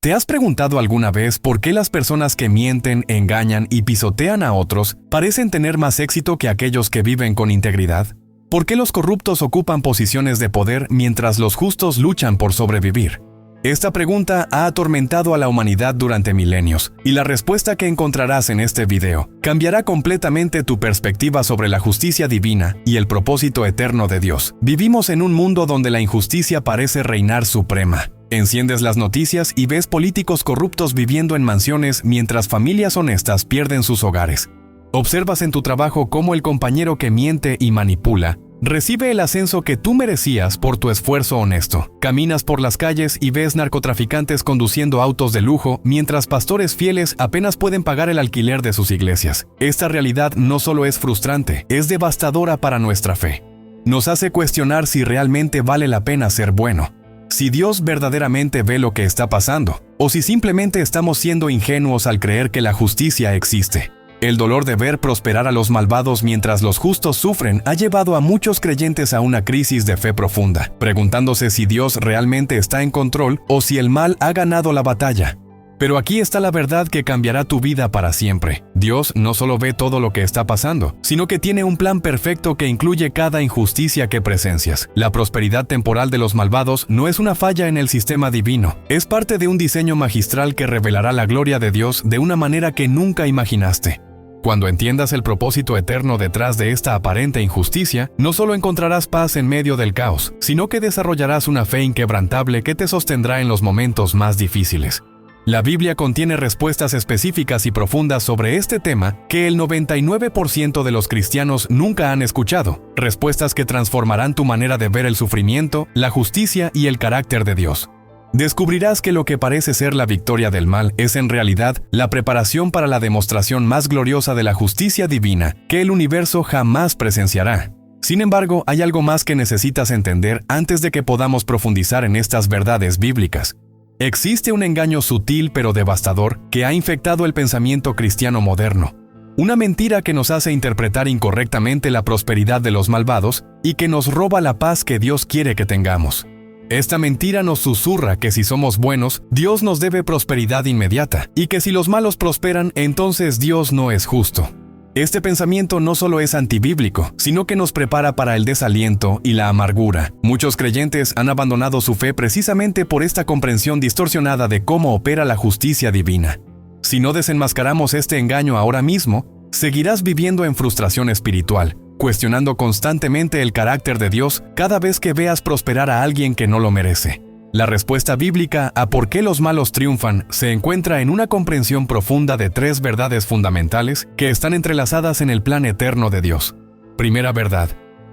¿Te has preguntado alguna vez por qué las personas que mienten, engañan y pisotean a otros parecen tener más éxito que aquellos que viven con integridad? ¿Por qué los corruptos ocupan posiciones de poder mientras los justos luchan por sobrevivir? Esta pregunta ha atormentado a la humanidad durante milenios, y la respuesta que encontrarás en este video cambiará completamente tu perspectiva sobre la justicia divina y el propósito eterno de Dios. Vivimos en un mundo donde la injusticia parece reinar suprema. Enciendes las noticias y ves políticos corruptos viviendo en mansiones mientras familias honestas pierden sus hogares. Observas en tu trabajo cómo el compañero que miente y manipula recibe el ascenso que tú merecías por tu esfuerzo honesto. Caminas por las calles y ves narcotraficantes conduciendo autos de lujo, mientras pastores fieles apenas pueden pagar el alquiler de sus iglesias. Esta realidad no solo es frustrante, es devastadora para nuestra fe. Nos hace cuestionar si realmente vale la pena ser bueno, si Dios verdaderamente ve lo que está pasando, o si simplemente estamos siendo ingenuos al creer que la justicia existe. El dolor de ver prosperar a los malvados mientras los justos sufren ha llevado a muchos creyentes a una crisis de fe profunda, preguntándose si Dios realmente está en control o si el mal ha ganado la batalla. Pero aquí está la verdad que cambiará tu vida para siempre. Dios no solo ve todo lo que está pasando, sino que tiene un plan perfecto que incluye cada injusticia que presencias. La prosperidad temporal de los malvados no es una falla en el sistema divino, es parte de un diseño magistral que revelará la gloria de Dios de una manera que nunca imaginaste. Cuando entiendas el propósito eterno detrás de esta aparente injusticia, no solo encontrarás paz en medio del caos, sino que desarrollarás una fe inquebrantable que te sostendrá en los momentos más difíciles. La Biblia contiene respuestas específicas y profundas sobre este tema que el 99% de los cristianos nunca han escuchado, respuestas que transformarán tu manera de ver el sufrimiento, la justicia y el carácter de Dios. Descubrirás que lo que parece ser la victoria del mal es en realidad la preparación para la demostración más gloriosa de la justicia divina que el universo jamás presenciará. Sin embargo, hay algo más que necesitas entender antes de que podamos profundizar en estas verdades bíblicas. Existe un engaño sutil pero devastador que ha infectado el pensamiento cristiano moderno. Una mentira que nos hace interpretar incorrectamente la prosperidad de los malvados y que nos roba la paz que Dios quiere que tengamos. Esta mentira nos susurra que si somos buenos, Dios nos debe prosperidad inmediata, y que si los malos prosperan, entonces Dios no es justo. Este pensamiento no solo es antibíblico, sino que nos prepara para el desaliento y la amargura. Muchos creyentes han abandonado su fe precisamente por esta comprensión distorsionada de cómo opera la justicia divina. Si no desenmascaramos este engaño ahora mismo, seguirás viviendo en frustración espiritual, cuestionando constantemente el carácter de Dios cada vez que veas prosperar a alguien que no lo merece. La respuesta bíblica a por qué los malos triunfan se encuentra en una comprensión profunda de tres verdades fundamentales que están entrelazadas en el plan eterno de Dios. Primera verdad: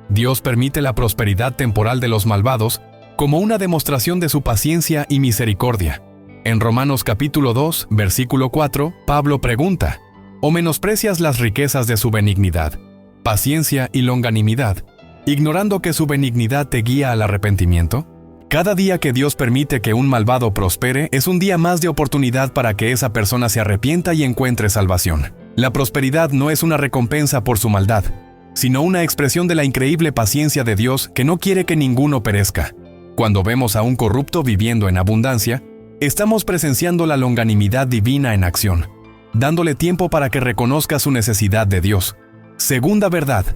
Dios permite la prosperidad temporal de los malvados como una demostración de su paciencia y misericordia. En Romanos capítulo 2, versículo 4, Pablo pregunta: ¿o menosprecias las riquezas de su benignidad, paciencia y longanimidad, ignorando que su benignidad te guía al arrepentimiento? Cada día que Dios permite que un malvado prospere es un día más de oportunidad para que esa persona se arrepienta y encuentre salvación. La prosperidad no es una recompensa por su maldad, sino una expresión de la increíble paciencia de Dios que no quiere que ninguno perezca. Cuando vemos a un corrupto viviendo en abundancia, estamos presenciando la longanimidad divina en acción, dándole tiempo para que reconozca su necesidad de Dios. Segunda verdad: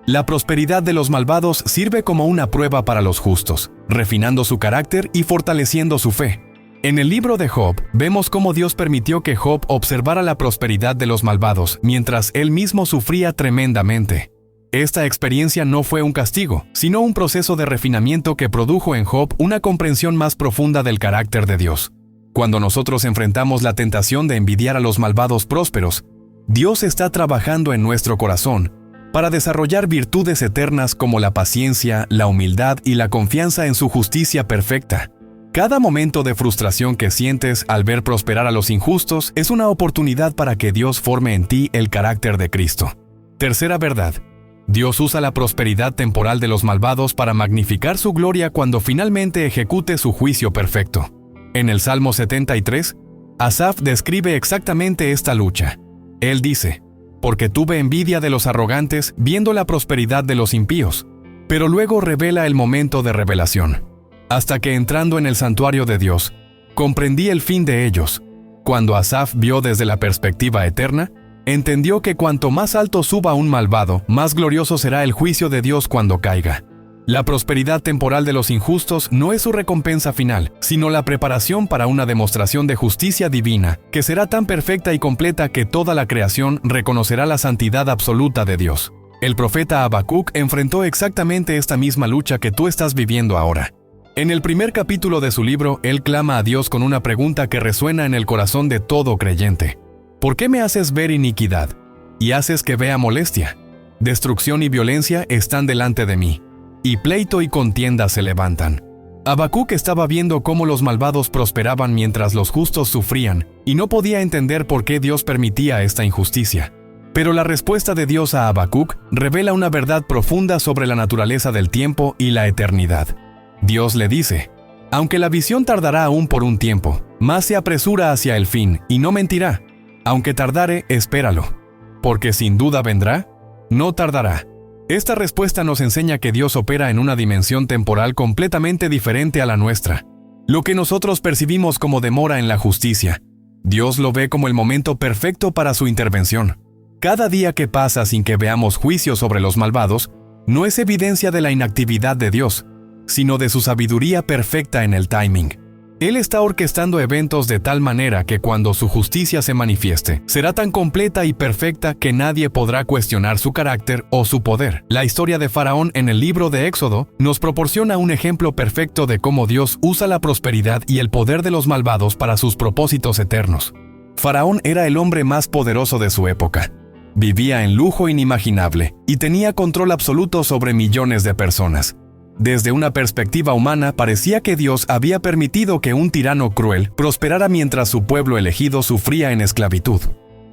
la prosperidad de los malvados sirve como una prueba para los justos, refinando su carácter y fortaleciendo su fe. En el libro de Job, vemos cómo Dios permitió que Job observara la prosperidad de los malvados mientras él mismo sufría tremendamente. Esta experiencia no fue un castigo, sino un proceso de refinamiento que produjo en Job una comprensión más profunda del carácter de Dios. Cuando nosotros enfrentamos la tentación de envidiar a los malvados prósperos, Dios está trabajando en nuestro corazón para desarrollar virtudes eternas como la paciencia, la humildad y la confianza en su justicia perfecta. Cada momento de frustración que sientes al ver prosperar a los injustos es una oportunidad para que Dios forme en ti el carácter de Cristo. Tercera verdad: Dios usa la prosperidad temporal de los malvados para magnificar su gloria cuando finalmente ejecute su juicio perfecto. En el Salmo 73, Asaf describe exactamente esta lucha. Él dice: «Porque tuve envidia de los arrogantes viendo la prosperidad de los impíos». Pero luego revela el momento de revelación. Hasta que entrando en el santuario de Dios, Comprendí el fin de ellos. Cuando Asaf vio desde la perspectiva eterna, entendió que cuanto más alto suba un malvado, más glorioso será el juicio de Dios cuando caiga. La prosperidad temporal de los injustos no es su recompensa final, sino la preparación para una demostración de justicia divina, que será tan perfecta y completa que toda la creación reconocerá la santidad absoluta de Dios. El profeta Habacuc enfrentó exactamente esta misma lucha que tú estás viviendo ahora. En el primer capítulo de su libro, él clama a Dios con una pregunta que resuena en el corazón de todo creyente. ¿Por qué me haces ver iniquidad y haces que vea molestia? Destrucción y violencia están delante de mí, y pleito y contienda se levantan. Habacuc estaba viendo cómo los malvados prosperaban mientras los justos sufrían, y no podía entender por qué Dios permitía esta injusticia. Pero la respuesta de Dios a Habacuc revela una verdad profunda sobre la naturaleza del tiempo y la eternidad. Dios le dice: aunque la visión tardará aún por un tiempo, más se apresura hacia el fin, y no mentirá. Aunque tardare, espéralo, porque sin duda vendrá, no tardará. Esta respuesta nos enseña que Dios opera en una dimensión temporal completamente diferente a la nuestra. Lo que nosotros percibimos como demora en la justicia, Dios lo ve como el momento perfecto para su intervención. Cada día que pasa sin que veamos juicio sobre los malvados, no es evidencia de la inactividad de Dios, sino de su sabiduría perfecta en el timing. Él está orquestando eventos de tal manera que cuando su justicia se manifieste, será tan completa y perfecta que nadie podrá cuestionar su carácter o su poder. La historia de Faraón en el libro de Éxodo nos proporciona un ejemplo perfecto de cómo Dios usa la prosperidad y el poder de los malvados para sus propósitos eternos. Faraón era el hombre más poderoso de su época. Vivía en lujo inimaginable y tenía control absoluto sobre millones de personas. Desde una perspectiva humana, parecía que Dios había permitido que un tirano cruel prosperara mientras su pueblo elegido sufría en esclavitud.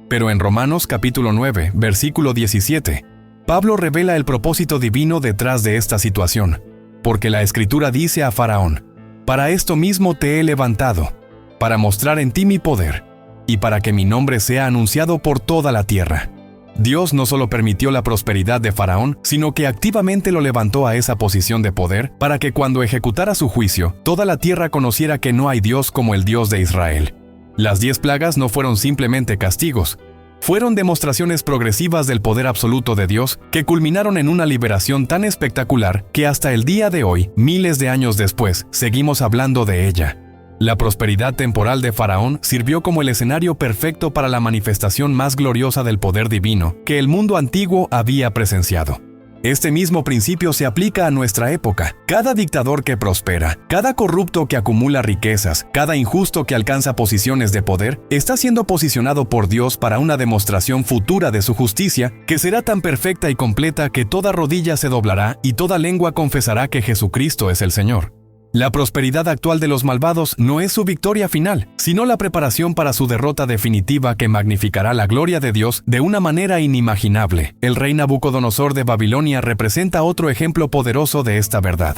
Pero en Romanos capítulo 9, versículo 17, Pablo revela el propósito divino detrás de esta situación, porque la Escritura dice a Faraón: para esto mismo te he levantado, para mostrar en ti mi poder, y para que mi nombre sea anunciado por toda la tierra. Dios no solo permitió la prosperidad de Faraón, sino que activamente lo levantó a esa posición de poder para que cuando ejecutara su juicio, toda la tierra conociera que no hay Dios como el Dios de Israel. Las 10 plagas no fueron simplemente castigos, fueron demostraciones progresivas del poder absoluto de Dios que culminaron en una liberación tan espectacular que hasta el día de hoy, miles de años después, seguimos hablando de ella. La prosperidad temporal de Faraón sirvió como el escenario perfecto para la manifestación más gloriosa del poder divino que el mundo antiguo había presenciado. Este mismo principio se aplica a nuestra época. Cada dictador que prospera, cada corrupto que acumula riquezas, cada injusto que alcanza posiciones de poder, está siendo posicionado por Dios para una demostración futura de su justicia que será tan perfecta y completa que toda rodilla se doblará y toda lengua confesará que Jesucristo es el Señor. La prosperidad actual de los malvados no es su victoria final, sino la preparación para su derrota definitiva que magnificará la gloria de Dios de una manera inimaginable. El rey Nabucodonosor de Babilonia representa otro ejemplo poderoso de esta verdad.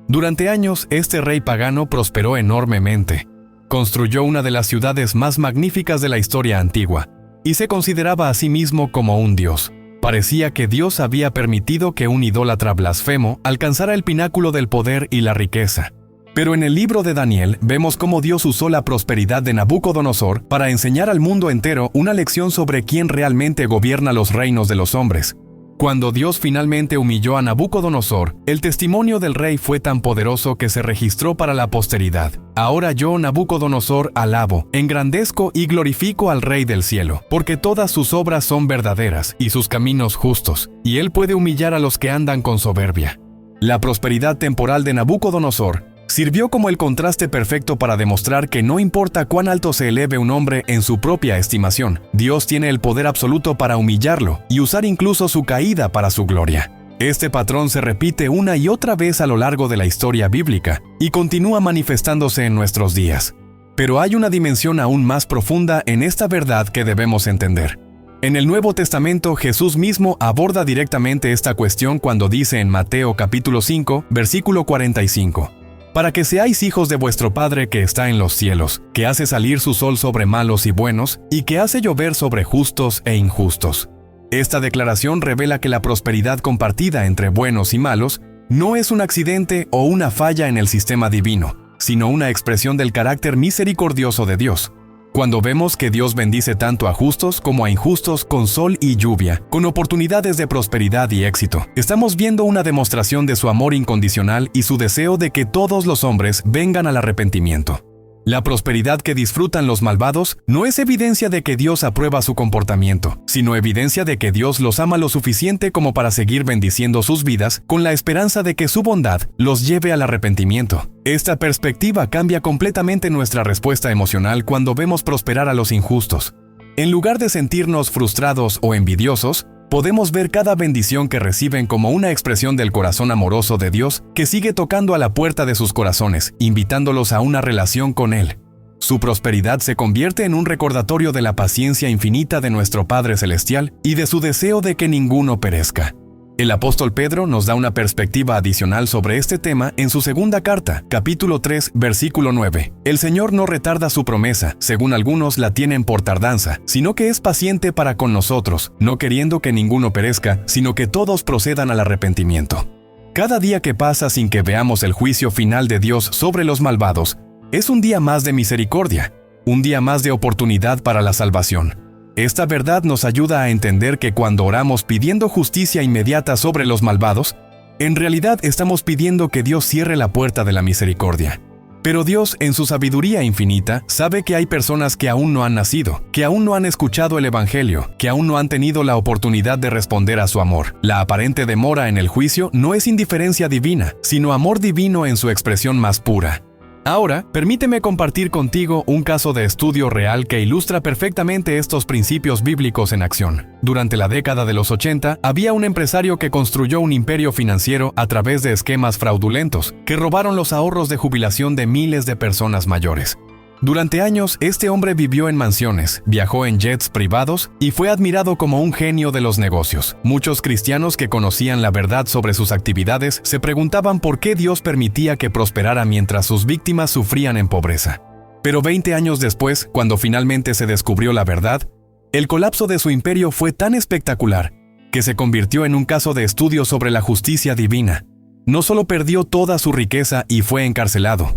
Durante años, este rey pagano prosperó enormemente. Construyó una de las ciudades más magníficas de la historia antigua, y se consideraba a sí mismo como un dios. Parecía que Dios había permitido que un idólatra blasfemo alcanzara el pináculo del poder y la riqueza. Pero en el libro de Daniel vemos cómo Dios usó la prosperidad de Nabucodonosor para enseñar al mundo entero una lección sobre quién realmente gobierna los reinos de los hombres. Cuando Dios finalmente humilló a Nabucodonosor, el testimonio del rey fue tan poderoso que se registró para la posteridad. Ahora yo, Nabucodonosor, alabo, engrandezco y glorifico al Rey del cielo, porque todas sus obras son verdaderas y sus caminos justos, y él puede humillar a los que andan con soberbia. La prosperidad temporal de Nabucodonosor sirvió como el contraste perfecto para demostrar que no importa cuán alto se eleve un hombre en su propia estimación, Dios tiene el poder absoluto para humillarlo y usar incluso su caída para su gloria. Este patrón se repite una y otra vez a lo largo de la historia bíblica y continúa manifestándose en nuestros días. Pero hay una dimensión aún más profunda en esta verdad que debemos entender. En el Nuevo Testamento, Jesús mismo aborda directamente esta cuestión cuando dice en Mateo capítulo 5, versículo 45: para que seáis hijos de vuestro Padre que está en los cielos, que hace salir su sol sobre malos y buenos, y que hace llover sobre justos e injustos. Esta declaración revela que la prosperidad compartida entre buenos y malos no es un accidente o una falla en el sistema divino, sino una expresión del carácter misericordioso de Dios. Cuando vemos que Dios bendice tanto a justos como a injustos con sol y lluvia, con oportunidades de prosperidad y éxito, estamos viendo una demostración de su amor incondicional y su deseo de que todos los hombres vengan al arrepentimiento. La prosperidad que disfrutan los malvados no es evidencia de que Dios aprueba su comportamiento, sino evidencia de que Dios los ama lo suficiente como para seguir bendiciendo sus vidas con la esperanza de que su bondad los lleve al arrepentimiento. Esta perspectiva cambia completamente nuestra respuesta emocional cuando vemos prosperar a los injustos. En lugar de sentirnos frustrados o envidiosos, podemos ver cada bendición que reciben como una expresión del corazón amoroso de Dios que sigue tocando a la puerta de sus corazones, invitándolos a una relación con Él. Su prosperidad se convierte en un recordatorio de la paciencia infinita de nuestro Padre Celestial y de su deseo de que ninguno perezca. El apóstol Pedro nos da una perspectiva adicional sobre este tema en su segunda carta, capítulo 3, versículo 9. El Señor no retarda su promesa, según algunos la tienen por tardanza, sino que es paciente para con nosotros, no queriendo que ninguno perezca, sino que todos procedan al arrepentimiento. Cada día que pasa sin que veamos el juicio final de Dios sobre los malvados, es un día más de misericordia, un día más de oportunidad para la salvación. Esta verdad nos ayuda a entender que cuando oramos pidiendo justicia inmediata sobre los malvados, en realidad estamos pidiendo que Dios cierre la puerta de la misericordia. Pero Dios, en su sabiduría infinita, sabe que hay personas que aún no han nacido, que aún no han escuchado el Evangelio, que aún no han tenido la oportunidad de responder a su amor. La aparente demora en el juicio no es indiferencia divina, sino amor divino en su expresión más pura. Ahora, permíteme compartir contigo un caso de estudio real que ilustra perfectamente estos principios bíblicos en acción. Durante la década de los 80, había un empresario que construyó un imperio financiero a través de esquemas fraudulentos, que robaron los ahorros de jubilación de miles de personas mayores. Durante años, este hombre vivió en mansiones, viajó en jets privados y fue admirado como un genio de los negocios. Muchos cristianos que conocían la verdad sobre sus actividades se preguntaban por qué Dios permitía que prosperara mientras sus víctimas sufrían en pobreza. Pero 20 años después, cuando finalmente se descubrió la verdad, el colapso de su imperio fue tan espectacular que se convirtió en un caso de estudio sobre la justicia divina. No solo perdió toda su riqueza y fue encarcelado,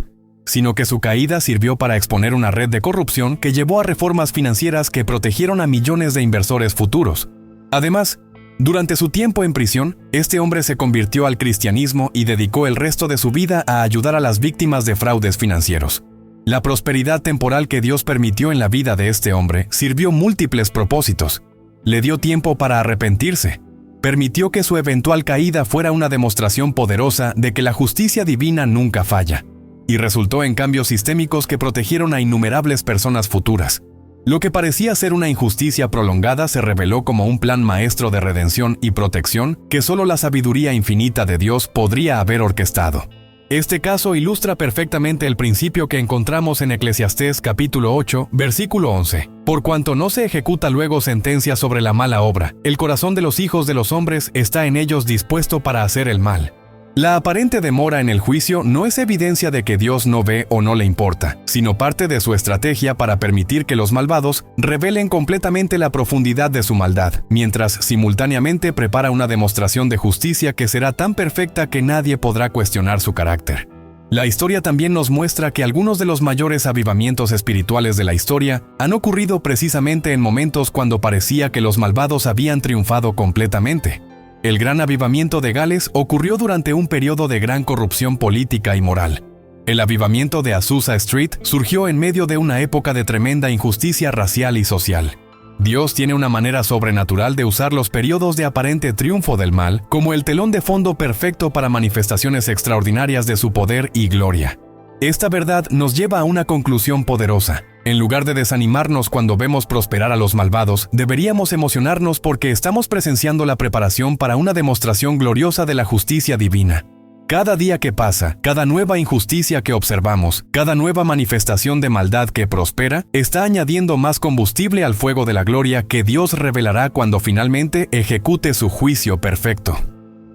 sino que su caída sirvió para exponer una red de corrupción que llevó a reformas financieras que protegieron a millones de inversores futuros. Además, durante su tiempo en prisión, este hombre se convirtió al cristianismo y dedicó el resto de su vida a ayudar a las víctimas de fraudes financieros. La prosperidad temporal que Dios permitió en la vida de este hombre sirvió múltiples propósitos. Le dio tiempo para arrepentirse. Permitió que su eventual caída fuera una demostración poderosa de que la justicia divina nunca falla, y resultó en cambios sistémicos que protegieron a innumerables personas futuras. Lo que parecía ser una injusticia prolongada se reveló como un plan maestro de redención y protección que solo la sabiduría infinita de Dios podría haber orquestado. Este caso ilustra perfectamente el principio que encontramos en Eclesiastés capítulo 8, versículo 11. Por cuanto no se ejecuta luego sentencia sobre la mala obra, el corazón de los hijos de los hombres está en ellos dispuesto para hacer el mal. La aparente demora en el juicio no es evidencia de que Dios no ve o no le importa, sino parte de su estrategia para permitir que los malvados revelen completamente la profundidad de su maldad, mientras simultáneamente prepara una demostración de justicia que será tan perfecta que nadie podrá cuestionar su carácter. La historia también nos muestra que algunos de los mayores avivamientos espirituales de la historia han ocurrido precisamente en momentos cuando parecía que los malvados habían triunfado completamente. El gran avivamiento de Gales ocurrió durante un periodo de gran corrupción política y moral. El avivamiento de Azusa Street surgió en medio de una época de tremenda injusticia racial y social. Dios tiene una manera sobrenatural de usar los periodos de aparente triunfo del mal como el telón de fondo perfecto para manifestaciones extraordinarias de su poder y gloria. Esta verdad nos lleva a una conclusión poderosa. En lugar de desanimarnos cuando vemos prosperar a los malvados, deberíamos emocionarnos porque estamos presenciando la preparación para una demostración gloriosa de la justicia divina. Cada día que pasa, cada nueva injusticia que observamos, cada nueva manifestación de maldad que prospera, está añadiendo más combustible al fuego de la gloria que Dios revelará cuando finalmente ejecute su juicio perfecto.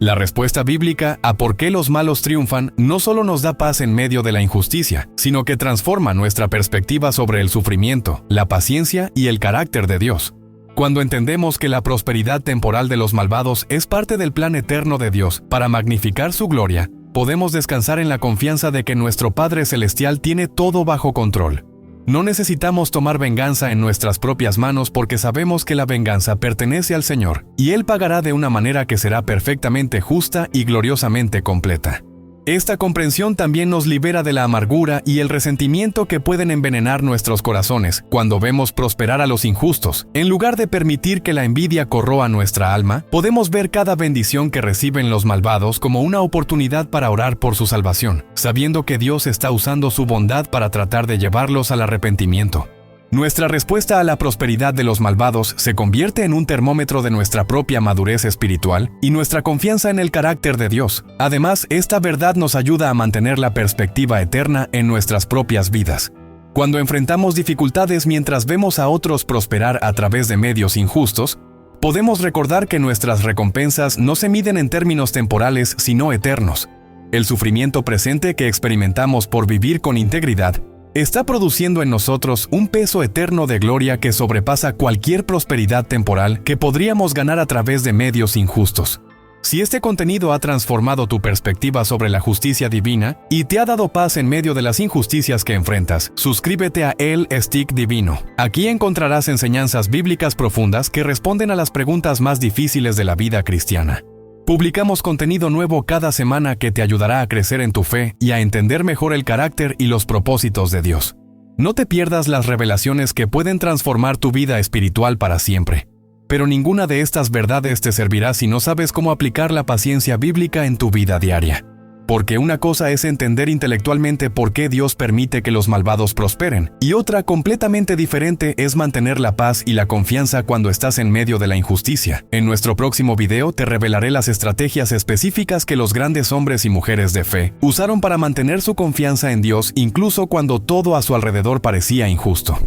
La respuesta bíblica a por qué los malos triunfan no solo nos da paz en medio de la injusticia, sino que transforma nuestra perspectiva sobre el sufrimiento, la paciencia y el carácter de Dios. Cuando entendemos que la prosperidad temporal de los malvados es parte del plan eterno de Dios para magnificar su gloria, podemos descansar en la confianza de que nuestro Padre Celestial tiene todo bajo control. No necesitamos tomar venganza en nuestras propias manos porque sabemos que la venganza pertenece al Señor, y Él pagará de una manera que será perfectamente justa y gloriosamente completa. Esta comprensión también nos libera de la amargura y el resentimiento que pueden envenenar nuestros corazones cuando vemos prosperar a los injustos. En lugar de permitir que la envidia corroa nuestra alma, podemos ver cada bendición que reciben los malvados como una oportunidad para orar por su salvación, sabiendo que Dios está usando su bondad para tratar de llevarlos al arrepentimiento. Nuestra respuesta a la prosperidad de los malvados se convierte en un termómetro de nuestra propia madurez espiritual y nuestra confianza en el carácter de Dios. Además, esta verdad nos ayuda a mantener la perspectiva eterna en nuestras propias vidas. Cuando enfrentamos dificultades mientras vemos a otros prosperar a través de medios injustos, podemos recordar que nuestras recompensas no se miden en términos temporales, sino eternos. El sufrimiento presente que experimentamos por vivir con integridad está produciendo en nosotros un peso eterno de gloria que sobrepasa cualquier prosperidad temporal que podríamos ganar a través de medios injustos. Si este contenido ha transformado tu perspectiva sobre la justicia divina y te ha dado paz en medio de las injusticias que enfrentas, suscríbete a El Stick Divino. Aquí encontrarás enseñanzas bíblicas profundas que responden a las preguntas más difíciles de la vida cristiana. Publicamos contenido nuevo cada semana que te ayudará a crecer en tu fe y a entender mejor el carácter y los propósitos de Dios. No te pierdas las revelaciones que pueden transformar tu vida espiritual para siempre. Pero ninguna de estas verdades te servirá si no sabes cómo aplicar la paciencia bíblica en tu vida diaria. Porque una cosa es entender intelectualmente por qué Dios permite que los malvados prosperen, y otra completamente diferente es mantener la paz y la confianza cuando estás en medio de la injusticia. En nuestro próximo video te revelaré las estrategias específicas que los grandes hombres y mujeres de fe usaron para mantener su confianza en Dios incluso cuando todo a su alrededor parecía injusto.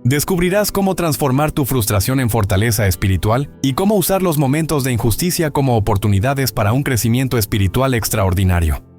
Descubrirás cómo transformar tu frustración en fortaleza espiritual y cómo usar los momentos de injusticia como oportunidades para un crecimiento espiritual extraordinario.